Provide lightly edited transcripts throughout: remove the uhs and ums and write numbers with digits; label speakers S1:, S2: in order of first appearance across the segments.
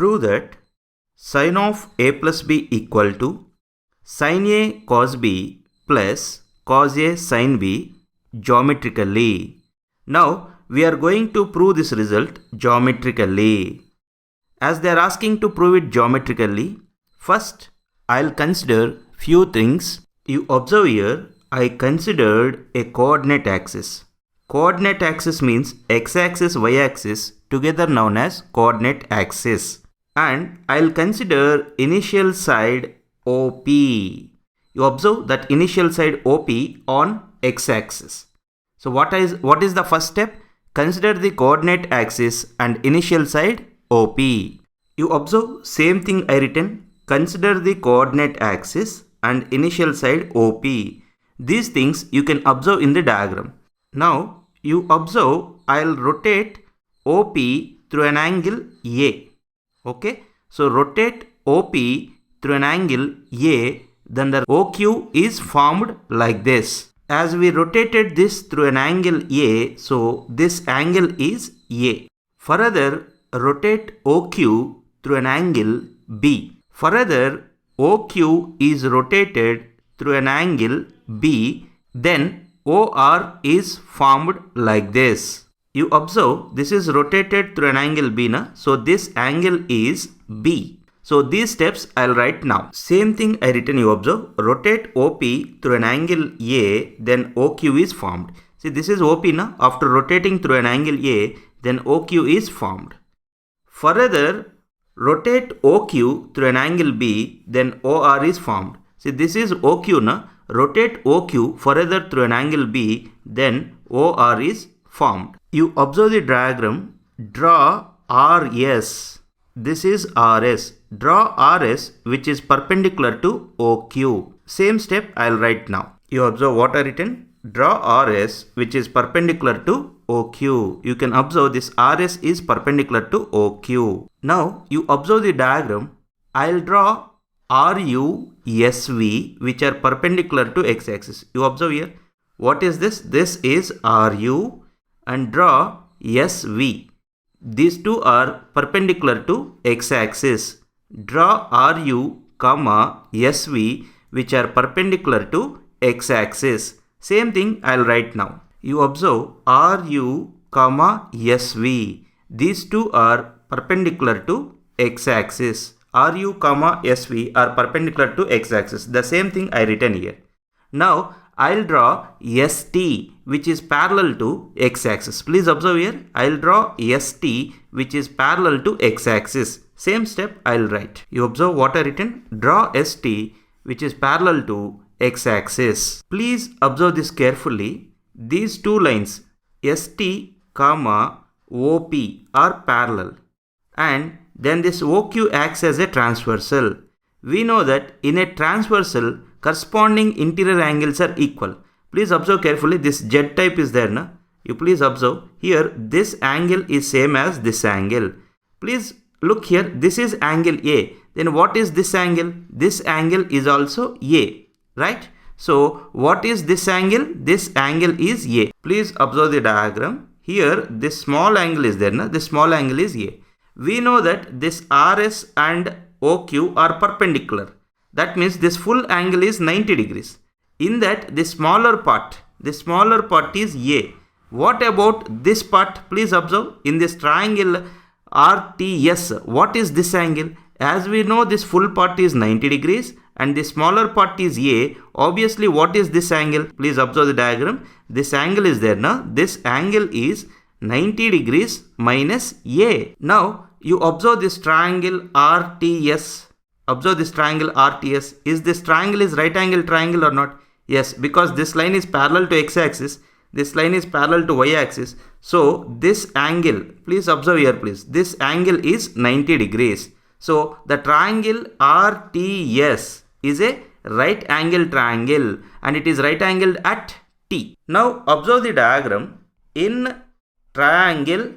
S1: Prove that sin of a plus b equal to sin a cos b plus cos a sin b geometrically. Now we are going to prove this result geometrically. As they are asking to prove it geometrically, first I'll consider few things. You observe here, I considered a coordinate axis. Coordinate axis means x-axis, y-axis together known as coordinate axis. And I'll consider initial side OP. You observe that initial side OP on x-axis. So what is the first step? Consider the coordinate axis and initial side OP. You observe same thing I written. Consider the coordinate axis and initial side OP. These things you can observe in the diagram. Now you observe I'll rotate OP through an angle A. Okay. So rotate OP through an angle A, then the OQ is formed like this. As we rotated this through an angle A, so this angle is A. Further, rotate OQ through an angle B. Further, OQ is rotated through an angle B, then OR is formed like this. You observe this is rotated through an angle B, so this angle is B. So these steps I'll write now. Same thing I written, you observe. Rotate OP through an angle A, then OQ is formed. See, this is OP now. After rotating through an angle A, then OQ is formed. Further, rotate OQ through an angle B, then OR is formed. See, this is OQ now. Rotate OQ further through an angle B, then OR is formed. You observe the diagram. Draw RS. This is RS. Draw RS which is perpendicular to OQ. Same step I'll write now. You observe what I written. Draw RS which is perpendicular to OQ. You can observe this RS is perpendicular to OQ. Now you observe the diagram. I'll draw RU, SV which are perpendicular to x-axis. You observe here. What is this? This is RU and draw SV. These two are perpendicular to x-axis. Draw RU, SV which are perpendicular to x-axis. Same thing I'll write now. You observe RU, SV. These two are perpendicular to x-axis. RU, SV are perpendicular to x-axis. The same thing I written here. Now I'll draw ST which is parallel to x-axis. Please observe here. I'll draw ST which is parallel to x-axis. Same step I'll write. You observe what I written. Draw ST which is parallel to x-axis. Please observe this carefully. These two lines ST, OP are parallel, and then this OQ acts as a transversal. We know that in a transversal, corresponding interior angles are equal. Please observe carefully. This Z type is there, na? You please observe here. This angle is same as this angle. Please look here. This is angle A. Then what is this angle? This angle is also A, right? So what is this angle? This angle is A. Please observe the diagram. Here this small angle is there, na? This small angle is A. We know that this RS and OQ are perpendicular. That means this full angle is 90 degrees. In that, the smaller part is A. What about this part? Please observe. In this triangle RTS, what is this angle? As we know, this full part is 90 degrees and the smaller part is A. Obviously, what is this angle? Please observe the diagram. This angle is there now. This angle is 90 degrees minus A. Now, you observe this triangle RTS. Observe this triangle RTS. Is this triangle is right angle triangle or not? Yes, because this line is parallel to x-axis. This line is parallel to y-axis. So, this angle, please observe here please. This angle is 90 degrees. So, the triangle RTS is a right angle triangle and it is right angled at T. Now, observe the diagram. In triangle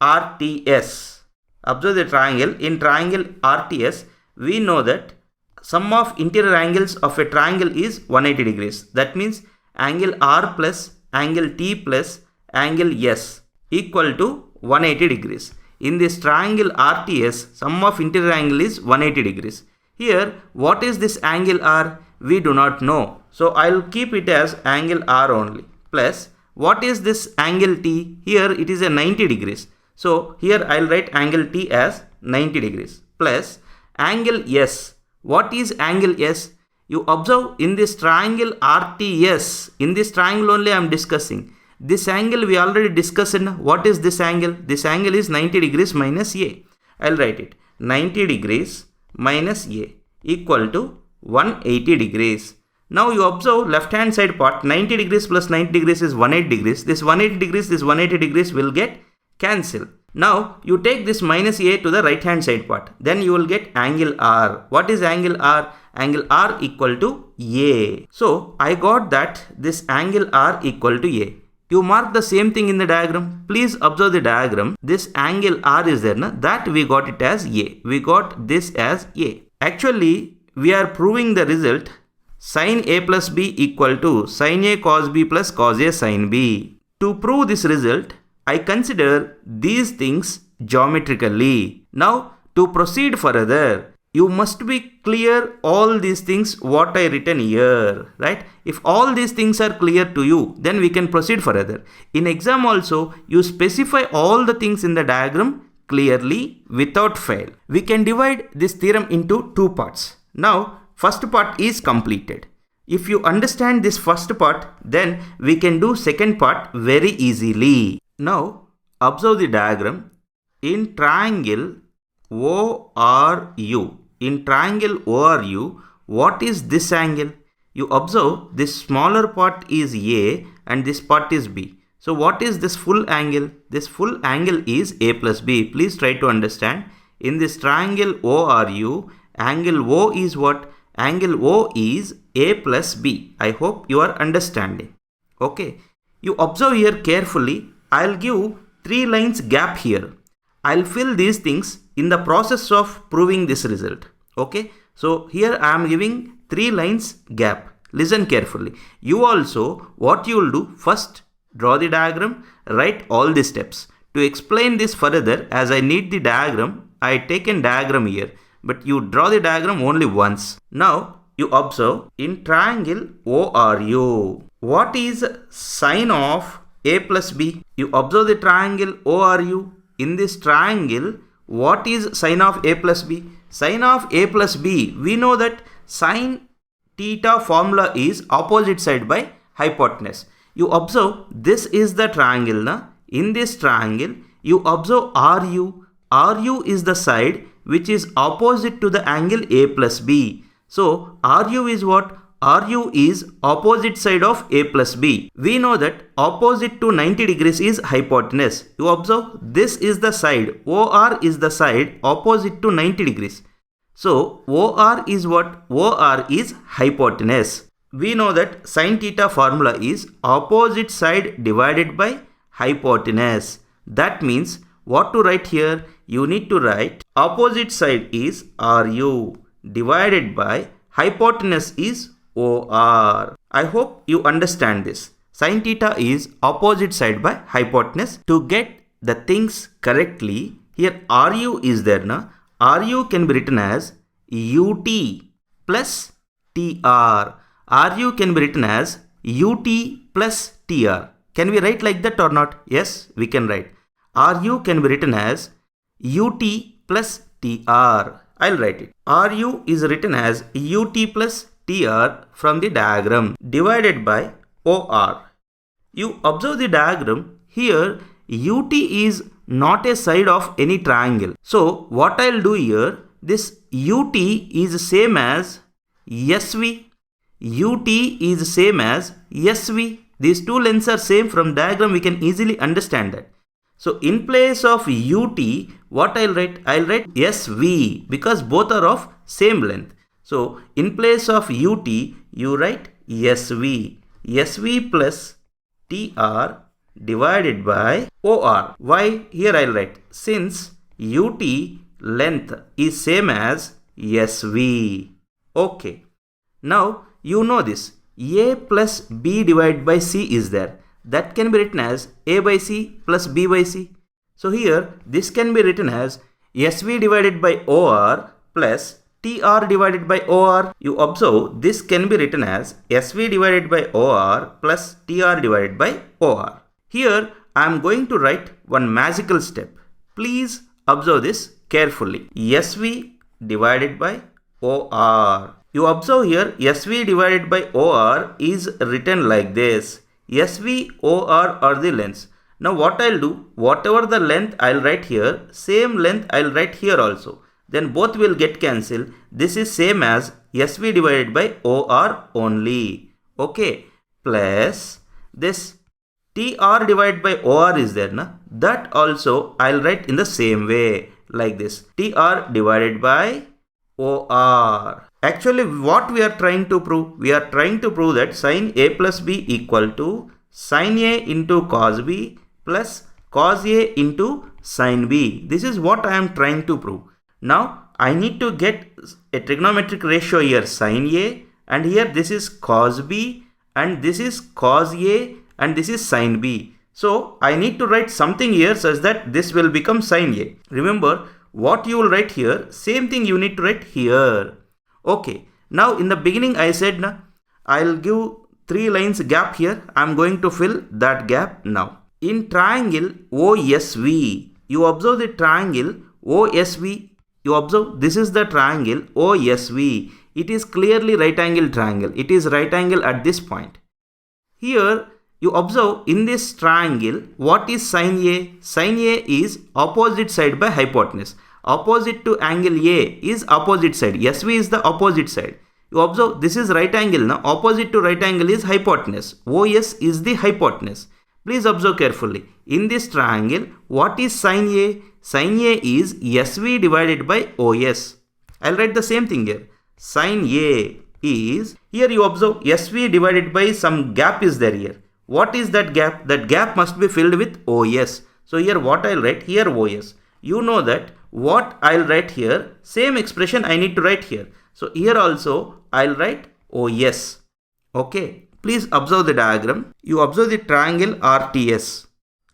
S1: RTS. Observe the triangle. In triangle RTS, we know that sum of interior angles of a triangle is 180 degrees. That means angle R plus angle T plus angle S equal to 180 degrees. in this triangle RTS, sum of interior angle is 180 degrees. Here, what is this angle R? We do not know. So I'll keep it as angle R only. Plus, what is this angle T? Here it is a 90 degrees. So here I'll write angle T as 90 degrees. Plus, angle S. What is angle S? You observe in this triangle RTS, in this triangle only I am discussing. This angle we already discussed. What is this angle? This angle is 90 degrees minus A. I'll write it. 90 degrees minus A equal to 180 degrees. Now you observe left hand side part, 90 degrees plus 90 degrees is 180 degrees. This 180 degrees, this 180 degrees will get cancelled. Now you take this minus A to the right hand side part. Then you will get angle R. What is angle R? Angle R equal to A. So I got that this angle R equal to A. You mark the same thing in the diagram. Please observe the diagram. This angle R is there. That we got it as A. We got this as A. Actually, we are proving the result sin A plus B equal to sin A cos B plus cos A sin B. To prove this result, I consider these things geometrically. Now, to proceed further, you must be clear all these things what I written here, right? If all these things are clear to you, then we can proceed further. In exam also, you specify all the things in the diagram clearly without fail. We can divide this theorem into two parts. Now, first part is completed. If you understand this first part, then we can do second part very easily. Now, observe the diagram. In triangle ORU, what is this angle? You observe this smaller part is A and this part is B. So what is this full angle? This full angle is A plus B. Please try to understand. In this triangle ORU, angle O is what? Angle O is A plus B. I hope you are understanding. Okay. You observe here carefully. I'll give 3 lines gap here. I'll fill these things in the process of proving this result. Okay. So here I am giving 3 lines gap. Listen carefully. You also, what you will do, first draw the diagram, write all the steps. To explain this further, as I need the diagram, I taken diagram here. But you draw the diagram only once. Now, you observe in triangle ORU. What is sine of A plus B? You observe the triangle ORU. In this triangle, what is sine of A plus B? Sine of A plus B, we know that sine theta formula is opposite side by hypotenuse. You observe this is the triangle. Na? In this triangle, you observe RU. RU is the side which is opposite to the angle A plus B. So, RU is what? RU is opposite side of A plus B. We know that opposite to 90 degrees is hypotenuse. You observe this is the side. OR is the side opposite to 90 degrees. So, OR is what? OR is hypotenuse. We know that sin theta formula is opposite side divided by hypotenuse. That means what to write here? You need to write opposite side is RU divided by hypotenuse is OR. I hope you understand this. Sin theta is opposite side by hypotenuse. To get the things correctly, here RU is there. Na? RU can be written as UT plus TR. RU can be written as UT plus TR. Can we write like that or not? Yes, we can write. RU can be written as UT plus TR. I'll write it. RU is written as UT plus TR from the diagram divided by OR. You observe the diagram. Here UT is not a side of any triangle. So what I'll do here, this UT is same as SV. UT is same as SV. These two lengths are same. From diagram we can easily understand that. So in place of UT, what I'll write? I'll write SV because both are of same length. So in place of UT, you write SV. SV plus TR divided by OR. Why? Here I'll write since UT length is same as SV. Okay. Now you know this. A plus B divided by C is there. That can be written as A by C plus B by C. So here this can be written as SV divided by OR plus TR divided by OR. You observe this can be written as SV divided by OR plus TR divided by OR. Here I am going to write one magical step. Please observe this carefully. SV divided by OR. You observe here SV divided by OR is written like this. SV, OR are the lengths. Now what I'll do, whatever the length I'll write here, same length I'll write here also. Then both will get cancelled. This is same as SV divided by OR only. Okay. Plus this TR divided by OR is there, na? That also I'll write in the same way like this. TR divided by OR. Actually what we are trying to prove? We are trying to prove that sin A plus B equal to sin A into cos B plus cos A into sin B. This is what I am trying to prove. Now I need to get a trigonometric ratio here sin A, and here this is cos B, and this is cos A, and this is sin B. So I need to write something here such that this will become sin A. Remember what you will write here, same thing you need to write here. Okay. Now in the beginning I said na, I'll give 3 lines gap here. I'm going to fill that gap now. In triangle OSV, you observe the triangle OSV. You observe this is the triangle OSV. It is clearly right angle triangle. It is right angle at this point. Here you observe in this triangle, what is sin A? Sin A is opposite side by hypotenuse. Opposite to angle A is opposite side. SV is the opposite side. You observe this is right angle. Now opposite to right angle is hypotenuse. OS is the hypotenuse. Please observe carefully. In this triangle, what is sin A? Sin A is SV divided by OS. I'll write the same thing here. Sin A is, here you observe SV divided by some gap is there here. What is that gap? That gap must be filled with OS. So here what I'll write here OS. You know that what I'll write here, same expression I need to write here. So here also I'll write OS. Okay. Please observe the diagram. You observe the triangle RTS.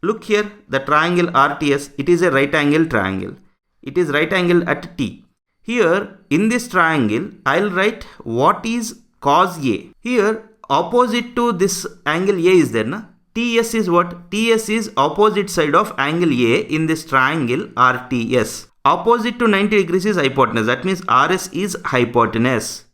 S1: Look here, the triangle RTS, it is a right angle triangle. It is right angle at T. Here in this triangle, I'll write what is cos A. Here opposite to this angle A is there, na? TS is what? TS is opposite side of angle A in this triangle RTS. Opposite to 90 degrees is hypotenuse. That means RS is hypotenuse.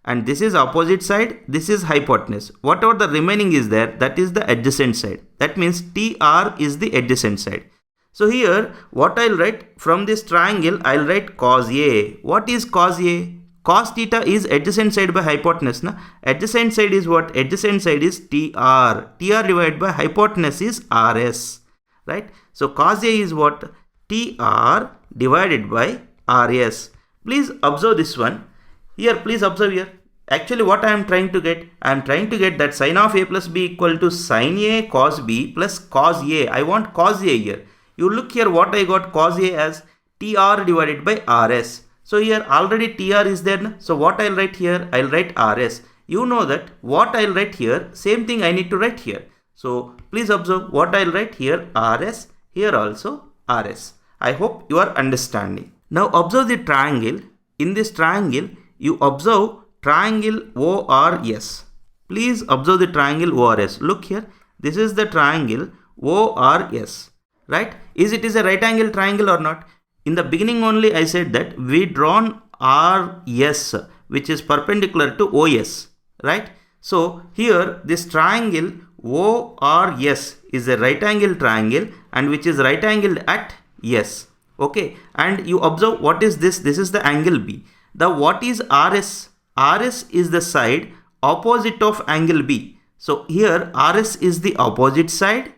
S1: And this is opposite side, this is hypotenuse. Whatever the remaining is there, that is the adjacent side. That means TR is the adjacent side. So here, what I'll write from this triangle, I'll write cos A. What is cos A? Cos theta is adjacent side by hypotenuse. Na? Adjacent side is what? Adjacent side is TR. TR divided by hypotenuse is RS. Right? So cos A is what? TR divided by RS. Please observe this one. Here, please observe here. Actually, what I am trying to get? I am trying to get that sin of A plus B equal to sin A cos B plus cos A. I want cos A here. You look here what I got cos A as TR divided by RS. So here already TR is there. So what I'll write here? I'll write RS. You know that what I'll write here, same thing I need to write here. So please observe what I'll write here RS. Here also RS. I hope you are understanding. Now observe the triangle. In this triangle, you observe triangle ORS. Please observe the triangle ORS. Look here. This is the triangle ORS. Right? Is it a right angle triangle or not? In the beginning only I said that we drawn RS which is perpendicular to OS. Right? So here this triangle ORS is a right angle triangle and which is right angled at S. Okay. And you observe what is this? This is the angle B. The what is RS? RS is the side opposite of angle B. So here RS is the opposite side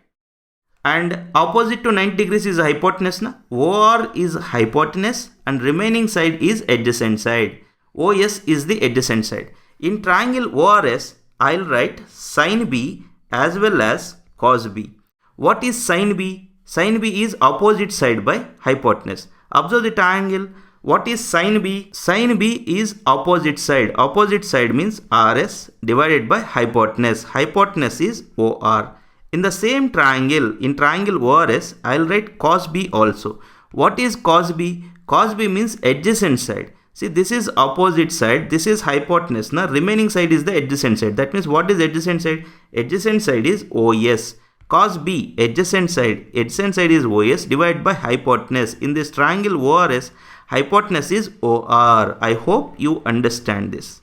S1: and opposite to 90 degrees is hypotenuse. Na? OR is hypotenuse and remaining side is adjacent side. OS is the adjacent side. In triangle ORS, I'll write sin B as well as cos B. What is sin B? Sin B is opposite side by hypotenuse. Observe the triangle. What is sin B? Sin B is opposite side. Opposite side means RS divided by hypotenuse. Hypotenuse is OR. in the same triangle, in triangle ORS, I'll write cos B also. What is cos B? Cos B means adjacent side. See, this is opposite side, this is hypotenuse. Now, remaining side is the adjacent side. That means what is adjacent side? Adjacent side is OS. Cos B, adjacent side is OS divided by hypotenuse. In this triangle ORS, hypotenuse is OR. I hope you understand this.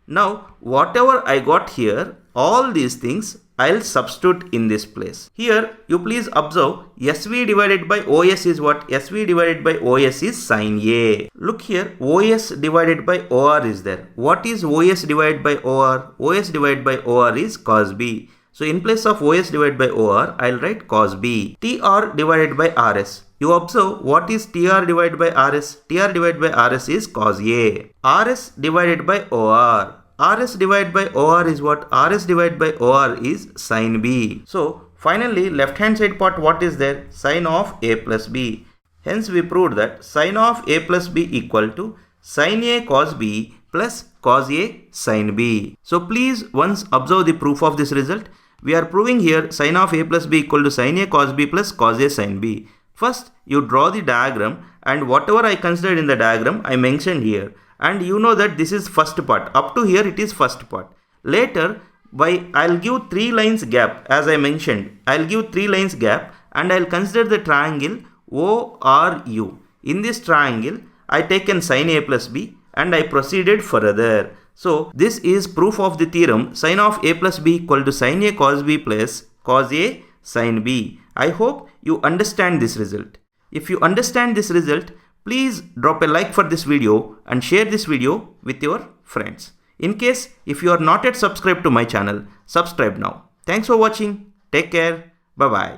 S1: Now, whatever I got here, all these things I'll substitute in this place. Here, you please observe, SV divided by OS is what? SV divided by OS is sin A. Look here, OS divided by OR is there. What is OS divided by OR? OS divided by OR is cos B. So, in place of OS divided by OR, I'll write cos B. TR divided by RS. You observe, what is TR divided by RS? TR divided by RS is cos A. RS divided by OR. RS divided by OR is what? RS divided by OR is sin B. So, finally, left hand side part what is there? Sin of A plus B. Hence, we proved that sin of A plus B equal to sin A cos B plus cos A sin B. So, please once observe the proof of this result. We are proving here sin of A plus B equal to sin A cos B plus cos A sin B. First, you draw the diagram and whatever I considered in the diagram, I mentioned here. And you know that this is first part. Up to here it is first part. Later, I'll give 3 lines gap as I mentioned. I'll give 3 lines gap and I'll consider the triangle ORU. In this triangle, I taken sin A plus B and I proceeded further. So, this is proof of the theorem sin of A plus B equal to sin A cos B plus cos A sin B. I hope you understand this result. If you understand this result, please drop a like for this video and share this video with your friends. In case if you are not yet subscribed to my channel, subscribe now. Thanks for watching. Take care. Bye bye.